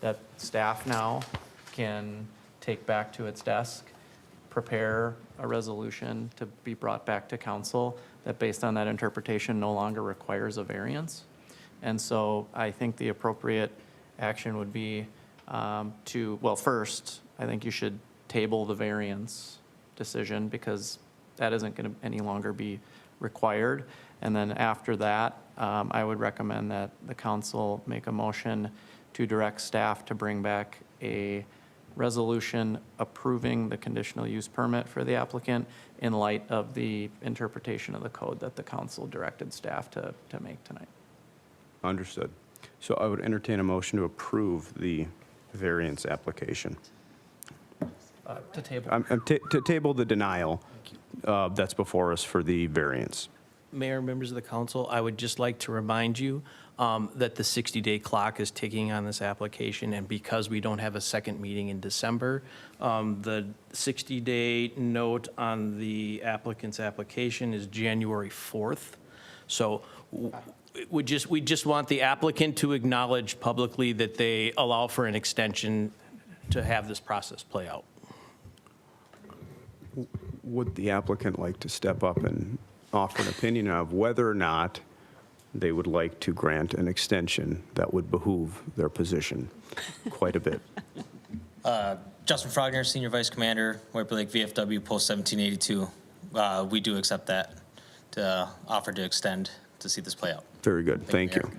that staff now can take back to its desk, prepare a resolution to be brought back to council that based on that interpretation no longer requires a variance. And so I think the appropriate action would be well, first, I think you should table the variance decision because that isn't going to any longer be required. And then after that, I would recommend that the council make a motion to direct staff to bring back a resolution approving the conditional use permit for the applicant in light of the interpretation of the code that the council directed staff to make tonight. Understood. So I would entertain a motion to approve the variance application. To table. To table the denial that's before us for the variance. Mayor, members of the council, I would just like to remind you that the 60-day clock is ticking on this application, and because we don't have a second meeting in December, the 60-day note on the applicant's application is January 4th. So we just want the applicant to acknowledge publicly that they allow for an extension to have this process play out. Would the applicant like to step up and offer an opinion of whether or not they would like to grant an extension that would behoove their position quite a bit? Justin Frogner, Senior Vice Commander, White Lake VFW, Post 1782. We do accept that to offer to extend to see this play out. Very good. Thank you.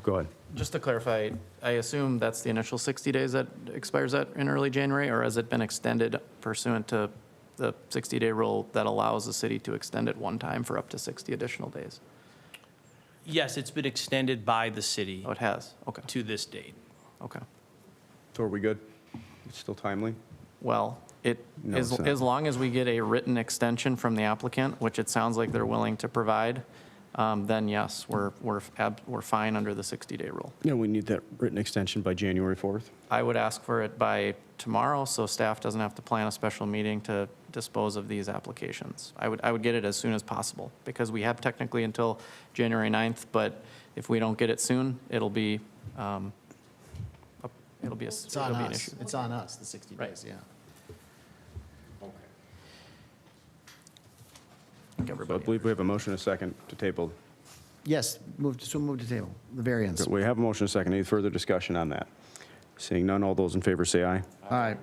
Go ahead. Just to clarify, I assume that's the initial 60 days that expires in early January, or has it been extended pursuant to the 60-day rule that allows the city to extend it one time for up to 60 additional days? Yes, it's been extended by the city Oh, it has? Okay. to this date. Okay. So are we good? It's still timely? Well, No, it's not. as long as we get a written extension from the applicant, which it sounds like they're willing to provide, then yes, we're fine under the 60-day rule. Yeah, we need that written extension by January 4th. I would ask for it by tomorrow, so staff doesn't have to plan a special meeting to dispose of these applications. I would get it as soon as possible, because we have technically until January 9th, but if we don't get it soon, it'll be an It's on us. issue. It's on us, the 60 Right. days, yeah. So I believe we have a motion and a second to table. Yes, move to table, the variance. We have a motion and a second. Any further discussion on that? Seeing none, all those in favor say aye. Aye.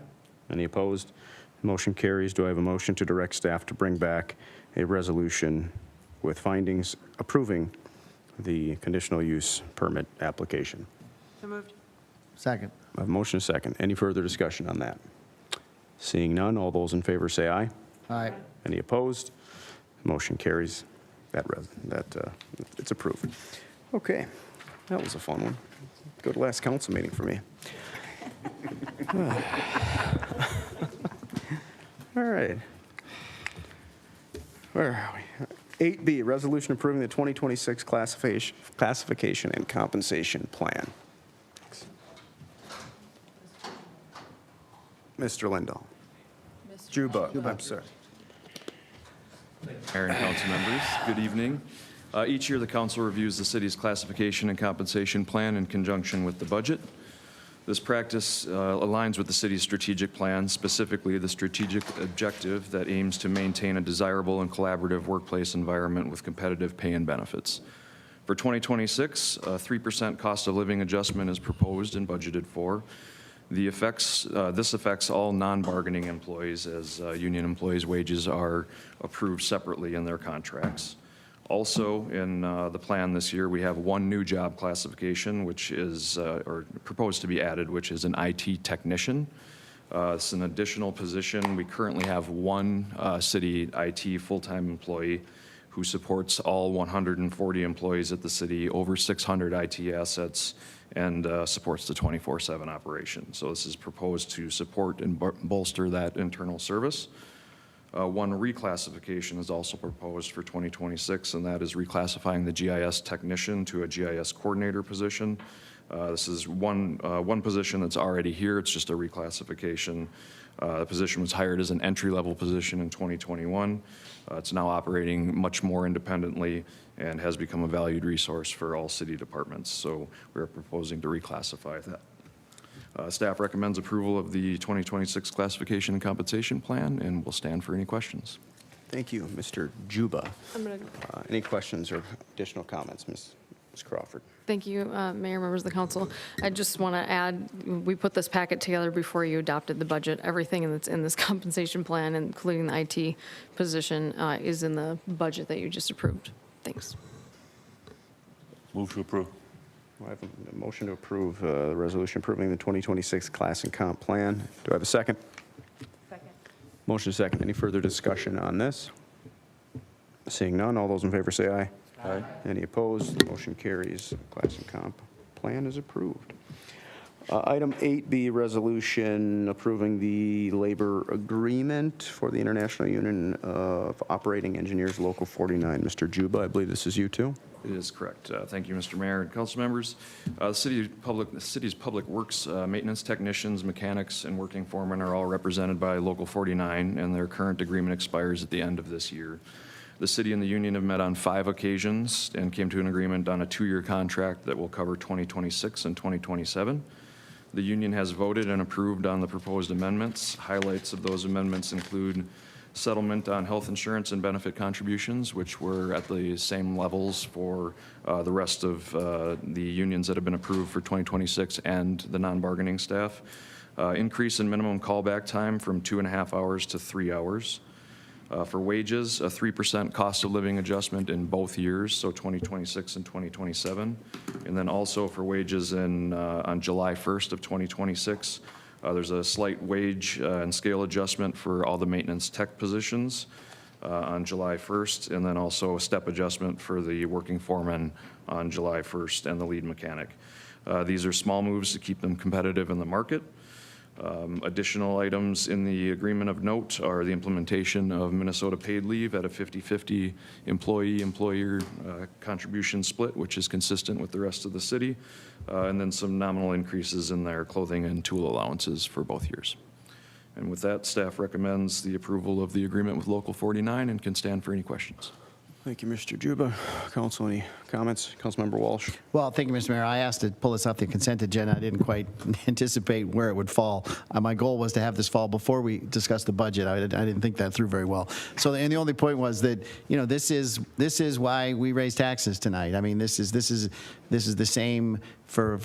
Any opposed? Motion carries. Do I have a motion to direct staff to bring back a resolution with findings approving the conditional use permit application? So moved. Second. I have a motion and a second. Any further discussion on that? Seeing none, all those in favor say aye. Aye. Any opposed? Motion carries. It's approved. Okay, that was a fun one. Good last council meeting for me. All right. Where are we? 8B, resolution approving the 2026 classification and compensation plan. Mr. Lindahl. Juba, I'm sorry. Mayor and council members, good evening. Each year, the council reviews the city's classification and compensation plan in conjunction with the budget. This practice aligns with the city's strategic plan, specifically the strategic objective that aims to maintain a desirable and collaborative workplace environment with competitive pay and benefits. For 2026, a 3% cost of living adjustment is proposed and budgeted for. This affects all non-bargaining employees, as union employees' wages are approved separately in their contracts. Also, in the plan this year, we have one new job classification, which is, or proposed to be added, which is an IT technician. It's an additional position. We currently have one city IT full-time employee who supports all 140 employees at the city, over 600 IT assets, and supports the 24/7 operation. So this is proposed to support and bolster that internal service. One reclassification is also proposed for 2026, and that is reclassifying the GIS technician to a GIS coordinator position. This is one position that's already here. It's just a reclassification. The position was hired as an entry-level position in 2021. It's now operating much more independently and has become a valued resource for all city departments. So we're proposing to reclassify that. Staff recommends approval of the 2026 classification and compensation plan, and will stand for any questions. Thank you, Mr. Juba. I'm gonna, Any questions or additional comments, Ms. Crawford? thank you, Mayor, members of the council. I just want to add, we put this packet together before you adopted the budget. Everything that's in this compensation plan, including the IT position, is in the budget that you just approved. Thanks. Move to approve. I have a motion to approve the resolution approving the 2026 class and comp plan. Do I have a second? Second. Motion is second. Any further discussion on this? Seeing none, all those in favor say aye. Aye. Any opposed? Motion carries. Class and comp plan is approved. Item 8B, resolution approving the labor agreement for the International Union of Operating Engineers, Local 49. Mr. Juba, I believe this is you too? It is correct. Thank you, Mr. Mayor and council members. The city's public works maintenance technicians, mechanics, and working foremen are all represented by Local 49, and their current agreement expires at the end of this year. The city and the union have met on 5 occasions and came to an agreement on a 2-year contract that will cover 2026 and 2027. The union has voted and approved on the proposed amendments. Highlights of those amendments include settlement on health insurance and benefit contributions, which were at the same levels for the rest of the unions that have been approved for 2026 and the non-bargaining staff. Increase in minimum callback time from 2.5 hours to 3 hours. For wages, a 3% cost of living adjustment in both years, so 2026 and 2027. And then also for wages on July 1st of 2026, there's a slight wage and scale adjustment for all the maintenance tech positions on July 1st, and then also a step adjustment for the working foreman on July 1st and the lead mechanic. These are small moves to keep them competitive in the market. Additional items in the agreement of note are the implementation of Minnesota paid leave at a 50-50 employee-employer contribution split, which is consistent with the rest of the city, and then some nominal increases in their clothing and tool allowances for both years. And with that, staff recommends the approval of the agreement with Local 49 and can stand for any questions. Thank you, Mr. Juba. Council, any comments? Councilmember Walsh? Well, thank you, Mr. Mayor. I asked to pull this off the consent agenda. I didn't quite anticipate where it would fall. My goal was to have this fall before we discussed the budget. I didn't think that through very well. So, and the only point was that, you know, this is why we raise taxes tonight. I mean, this is the same for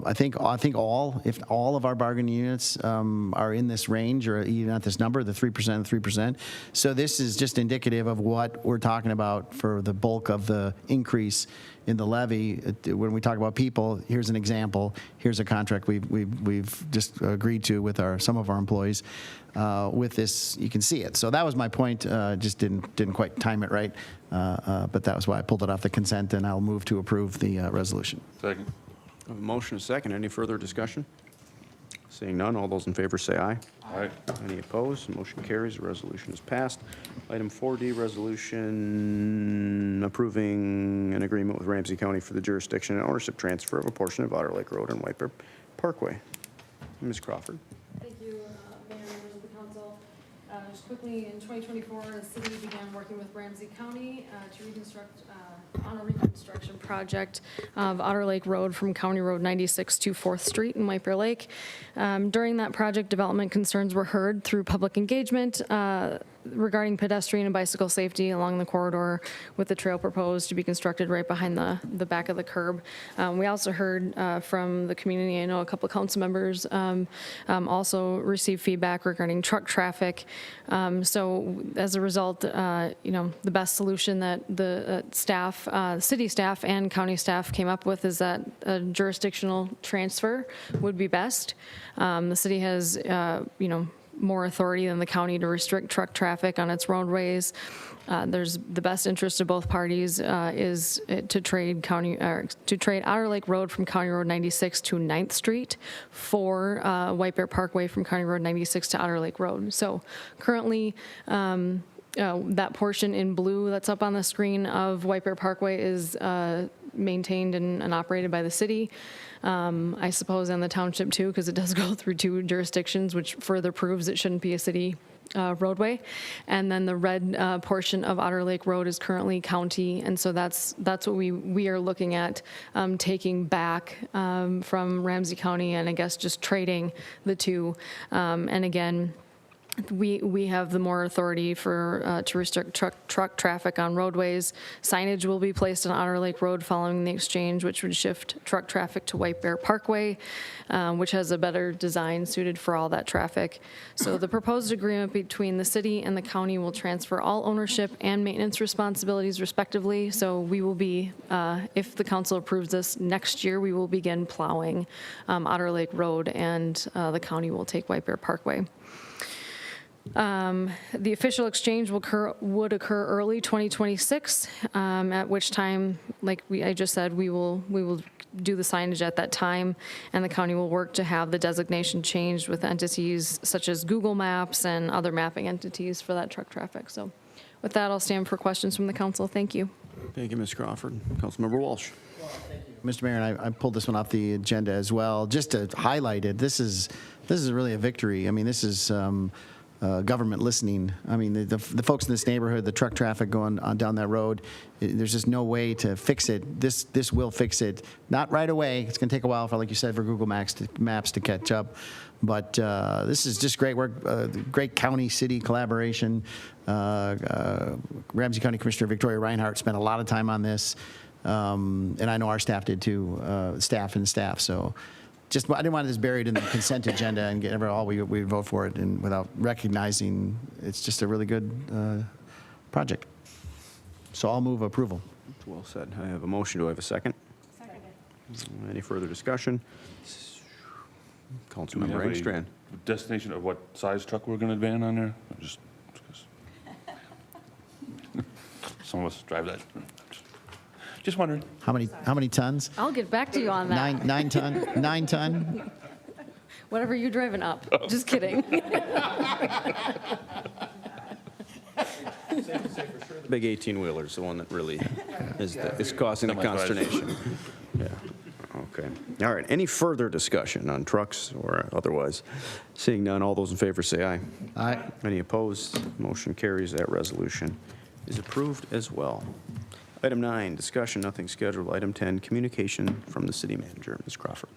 I think all, if all of our bargaining units are in this range or even at this number, the 3%. So this is just indicative of what we're talking about for the bulk of the increase in the levy. When we talk about people, here's an example. Here's a contract we've just agreed to with some of our employees. With this, you can see it. So that was my point. Just didn't quite time it right. But that was why I pulled it off the consent, and I'll move to approve the resolution. Second. I have a motion, a second. Any further discussion? Seeing none, all those in favor say aye. Aye. Any opposed? Motion carries. The resolution is passed. Item 4D, resolution approving an agreement with Ramsey County for the jurisdiction and ownership transfer of a portion of Otter Lake Road and White Bear Parkway. Ms. Crawford. Thank you, Mayor, members of the council. Just quickly, in 2024, the city began working with Ramsey County to reconstruct on a reconstruction project of Otter Lake Road from County Road 96 to 4th Street in White Bear Lake. During that project, development concerns were heard through public engagement regarding pedestrian and bicycle safety along the corridor, with the trail proposed to be constructed right behind the back of the curb. We also heard from the community. I know a couple of council members also received feedback regarding truck traffic. So as a result, the best solution that the city staff and county staff came up with is that a jurisdictional transfer would be best. The city has, more authority than the county to restrict truck traffic on its roadways. There's the best interest of both parties is to trade Otter Lake Road from County Road 96 to 9th Street for White Bear Parkway from County Road 96 to Otter Lake Road. So currently, that portion in blue that's up on the screen of White Bear Parkway is maintained and operated by the city. I suppose, and the township too, because it does go through 2 jurisdictions, which further proves it shouldn't be a city roadway. And then the red portion of Otter Lake Road is currently county. And so that's what we are looking at taking back from Ramsey County, and I guess just trading the two. And again, we have the more authority to restrict truck traffic on roadways. Signage will be placed on Otter Lake Road following the exchange, which would shift truck traffic to White Bear Parkway, which has a better design suited for all that traffic. So the proposed agreement between the city and the county will transfer all ownership and maintenance responsibilities respectively. So we will be, if the council approves this next year, we will begin plowing Otter Lake Road, and the county will take White Bear Parkway. The official exchange would occur early 2026, at which time, like I just said, we will do the signage at that time, and the county will work to have the designation changed with entities such as Google Maps and other mapping entities for that truck traffic. So with that, I'll stand for questions from the council. Thank you. Thank you, Ms. Crawford. Councilmember Walsh. Mr. Mayor, and I pulled this one off the agenda as well, just to highlight it. This is really a victory. I mean, this is government listening. I mean, the folks in this neighborhood, the truck traffic going on down that road, there's just no way to fix it. This will fix it. Not right away. It's going to take a while for, like you said, for Google Maps to catch up. But this is just great work, great county-city collaboration. Ramsey County Commissioner Victoria Reinhardt spent a lot of time on this, and I know our staff did too, staff. So just, I didn't want this buried in the consent agenda and get all we vote for it, and without recognizing it's just a really good project. So I'll move approval. Well said. I have a motion. Do I have a second? Second. Any further discussion? Do we have Councilmember a Engstrand. destination of what size truck we're going to ban on there? Just some of us drive that. Just wondering. How many tons? I'll get back to you on that. 9 ton? 9 ton? Whatever you're driving up. Just kidding. Big 18-wheeler's the one that really is causing the consternation. Yeah, okay. All right, any further discussion on trucks or otherwise? Seeing none, all those in favor say aye. Aye. Any opposed? Motion carries. That resolution is approved as well. Item 9, discussion, nothing scheduled. Item 10, communication from the city manager. Ms. Crawford.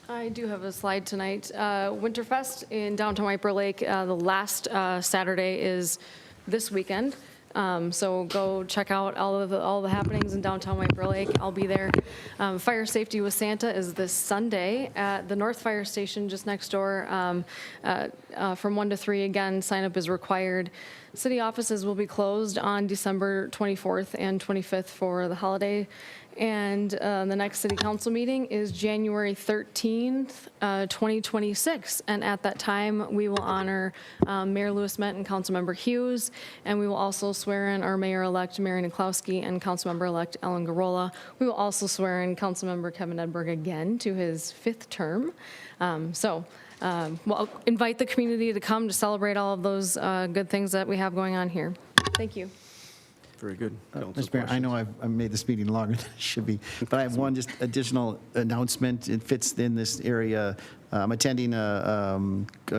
I do have a slide tonight. Winterfest in downtown White Bear Lake, the last Saturday is this weekend. So go check out all the happenings in downtown White Bear Lake. I'll be there. Fire Safety with Santa is this Sunday at the North Fire Station just next door from 1 to 3. Again, sign up is required. City offices will be closed on December 24th and 25th for the holiday. And the next city council meeting is January 13th, 2026. And at that time, we will honor Mayor Lewis Ment and Councilmember Hughes. And we will also swear in our Mayor-elect Mary Niklowski and Councilmember-elect Ellen Garola. We will also swear in Councilmember Kevin Edberg again to his 5th term. We'll invite the community to come to celebrate all of those good things that we have going on here. Thank you. Very good. Mr. Mayor, I know I've made this meeting longer than it should be, but I have one just additional announcement. It fits in this area. I'm attending a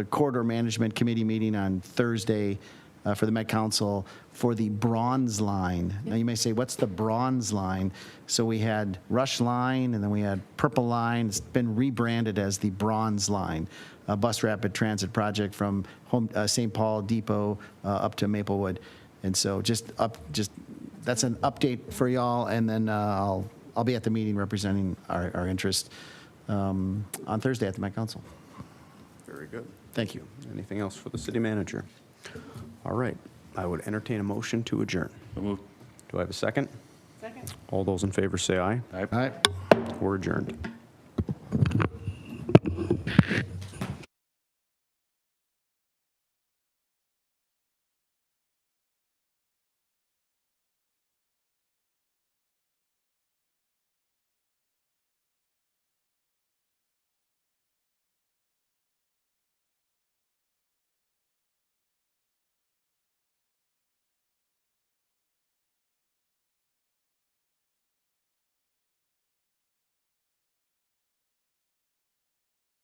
corridor management committee meeting on Thursday for the Met Council for the Bronze Line. Now you may say, what's the Bronze Line? So we had Rush Line, and then we had Purple Line. It's been rebranded as the Bronze Line, a bus rapid transit project from St. Paul Depot up to Maplewood. And so that's an update for y'all, and then I'll be at the meeting representing our interest on Thursday at the Met Council. Very good. Thank you. Anything else for the city manager? All right. I would entertain a motion to adjourn. So moved. Do I have a second? Second. All those in favor say aye. Aye. All right. We're adjourned.